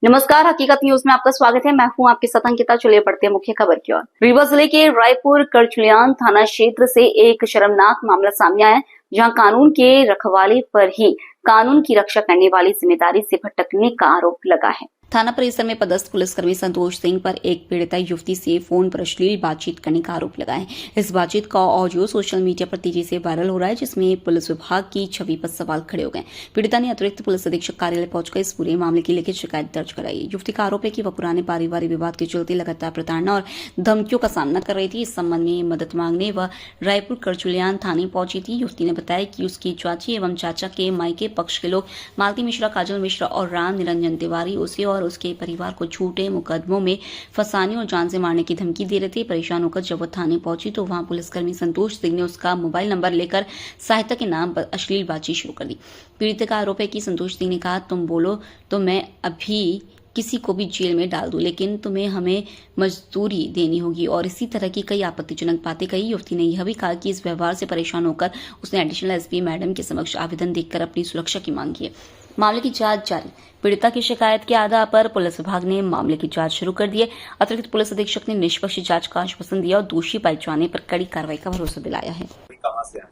नमस्कार, हकीकत न्यूज में आपका स्वागत है। मैं हूं आपके साथ अंकिता। चलिए बढ़ते हैं मुख्य खबर की ओर। रीवा जिले के रायपुर करचुलियान थाना क्षेत्र से एक शर्मनाक मामला सामने आया है, जहां कानून के रखवाले पर ही कानून की रक्षा करने वाली जिम्मेदारी से भटकने का आरोप लगा है। थाना परिसर में पदस्थ पुलिसकर्मी संतोष सिंह पर एक पीड़िता युवती से फोन पर अश्लील बातचीत करने का आरोप लगा है। इस बातचीत का ऑडियो सोशल मीडिया पर तेजी से वायरल हो रहा है, जिसमें पुलिस विभाग की छवि पर सवाल खड़े हो गए। पीड़िता ने अतिरिक्त पुलिस अधीक्षक कार्यालय पहुंचकर इस पूरे मामले की लिखित शिकायत दर्ज कराई। युवती का आरोप है कि वह पुराने पारिवारिक विवाद के चलते लगातार प्रताड़ना और धमकियों का सामना कर रही थी। इस संबंध में मदद मांगने वह रायपुर करचुलियान थाने पहुंची थी। युवती ने बताया कि उसकी चाची एवं चाचा के मायके पक्ष के लोग मालती मिश्रा, काजल मिश्रा और राम निरंजन तिवारी उसे और उसके परिवार को झूठे मुकदमों में फंसाने और जान से मारने की धमकी दे रहे थे। परेशान होकर जब वो थाने पहुंची तो वहां पुलिसकर्मी संतोष सिंह ने उसका मोबाइल नंबर लेकर सहायता के नाम पर अश्लील बातचीत शुरू कर दी। पीड़ित का आरोप है कि संतोष सिंह ने कहा, तुम बोलो तो मैं अभी किसी को भी जेल में डाल दूं, लेकिन तुम्हें हमें मजदूरी देनी होगी और इसी तरह की कई आपत्तिजनक बातें कही। युवती ने यह भी कहा कि इस व्यवहार से परेशान होकर उसने एडिशनल एसपी मैडम के समक्ष आवेदन देकर अपनी सुरक्षा की मांग की है। मामले की जांच जारी। पीड़िता की शिकायत के आधार पर पुलिस विभाग ने मामले की जांच शुरू कर दी है। अतिरिक्त पुलिस अधीक्षक ने निष्पक्ष जांच का आश्वासन दिया और दोषी पाए जाने पर कड़ी कार्रवाई का भरोसा दिलाया है। कहां से आए?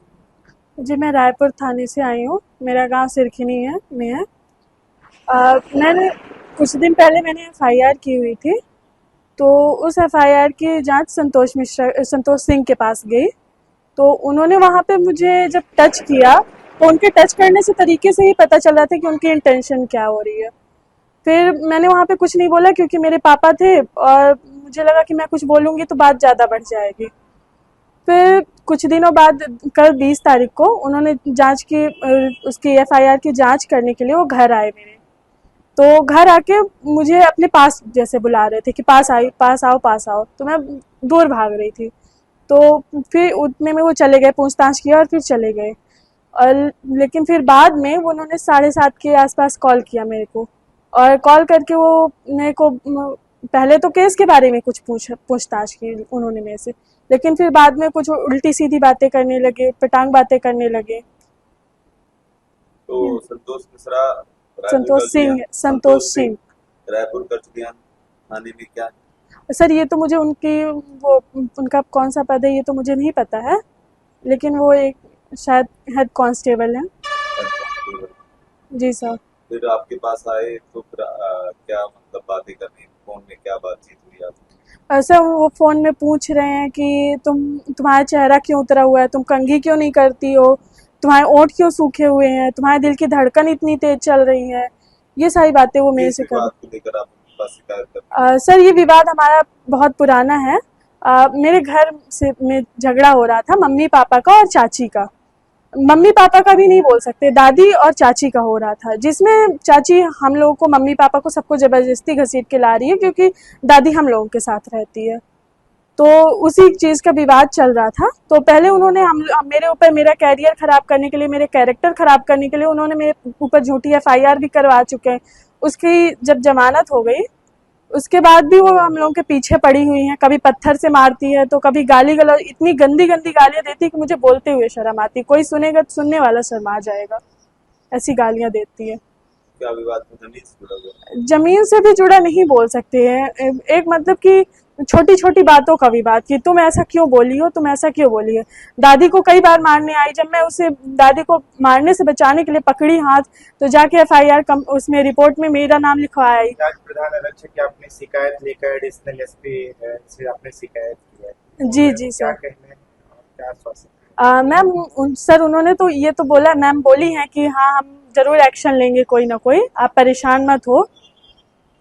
जी, मैं रायपुर थाने से आई हूँ। मेरा गांव सिरखिनी में है। मैंने कुछ दिन पहले मैंने एफआईआर की हुई थी, तो उस एफआईआर की जांच संतोष सिंह के पास गई। तो उन्होंने वहाँ पे मुझे जब टच किया तो उनके टच करने से तरीके से ही पता चल रहा था कि उनकी इंटेंशन क्या हो रही है। फिर मैंने वहाँ पे कुछ नहीं बोला क्योंकि मेरे पापा थे और मुझे लगा कि मैं कुछ बोलूँगी तो बात ज़्यादा बढ़ जाएगी। फिर कुछ दिनों बाद कल 20 तारीख को उन्होंने जांच की, उसकी एफआईआर की जांच करने के लिए वो घर आए मेरे। तो घर आके मुझे अपने पास जैसे बुला रहे थे कि पास आओ। तो मैं दूर भाग रही थी। तो फिर उतने में वो चले गए, पूछताछ किया और फिर चले गए। और लेकिन फिर बाद में वो उन्होंने 7:30 के आसपास कॉल किया मेरे को, और कॉल करके वो मेरे को पहले तो केस के बारे में कुछ पूछताछ की उन्होंने मेरे से, लेकिन फिर बाद में कुछ उल्टी सीधी बातें करने लगे, पटांग बातें करने लगे। तो संतोष सिंह रायपुर करचुलियान थाने में क्या? सर, ये तो मुझे उनका कौन सा पद है ये तो मुझे नहीं पता है, लेकिन वो एक शायद हेड कांस्टेबल है। जी सर। फिर आपके पास आए तो फिर क्या मतलब बातें करनी, फोन में क्या बातचीत हुई आपकी? सर, वो फोन में पूछ रहे हैं कि तुम्हारा चेहरा क्यों उतरा हुआ है, तुम कंघी क्यों नहीं करती हो, तुम्हारे ओंठ क्यों सूखे हुए हैं, तुम्हारे दिल की धड़कन इतनी तेज चल रही है। ये सारी बातें वो मेरे से सर, ये विवाद हमारा बहुत पुराना है। मेरे घर में झगड़ा हो रहा था मम्मी पापा का और चाची का। मम्मी पापा का भी नहीं बोल सकते, दादी और चाची का हो रहा था, जिसमें चाची हम लोगों को, मम्मी पापा को सबको जबरदस्ती घसीट के ला रही है क्योंकि दादी हम लोगों के साथ रहती है। तो उसी चीज का विवाद चल रहा था। तो पहले उन्होंने मेरे ऊपर, मेरा कैरियर खराब करने के लिए, मेरे कैरेक्टर खराब करने के लिए उन्होंने मेरे ऊपर झूठी एफआईआर भी करवा चुके हैं। उसकी जब जमानत हो गई उसके बाद भी वो हम लोगों के पीछे पड़ी हुई हैं। कभी पत्थर से मारती है तो कभी गाली गलौज, इतनी गंदी गंदी गालियां देती है कि मुझे बोलते हुए शर्म आती। कोई सुनेगा तो सुनने वाला शर्मा जाएगा, ऐसी गालियां देती है। क्या विवाद जमीन से जुड़ा हुआ? जमीन से भी जुड़ा नहीं बोल सकते हैं, एक मतलब कि छोटी छोटी बातों का विवाद कि तुम ऐसा क्यों बोली हो, तुम ऐसा क्यों बोली है। दादी को कई बार मारने आई, जब मैं उसे दादी को मारने से बचाने के लिए पकड़ी हाथ, तो जाके एफआईआर उसमें रिपोर्ट में मेरा नाम लिखवाया। प्रधान आरक्षक आपने शिकायत लेकर एडिशनल एसपी से आपने शिकायत की है? जी सर। क्या आश्वासन? मैम सर, उन्होंने तो ये तो बोला, मैम बोली हैं कि हाँ हम जरूर एक्शन लेंगे कोई ना कोई, आप परेशान मत हो।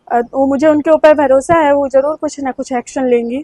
वो मुझे उनके ऊपर भरोसा है, वो जरूर कुछ ना कुछ एक्शन लेंगी।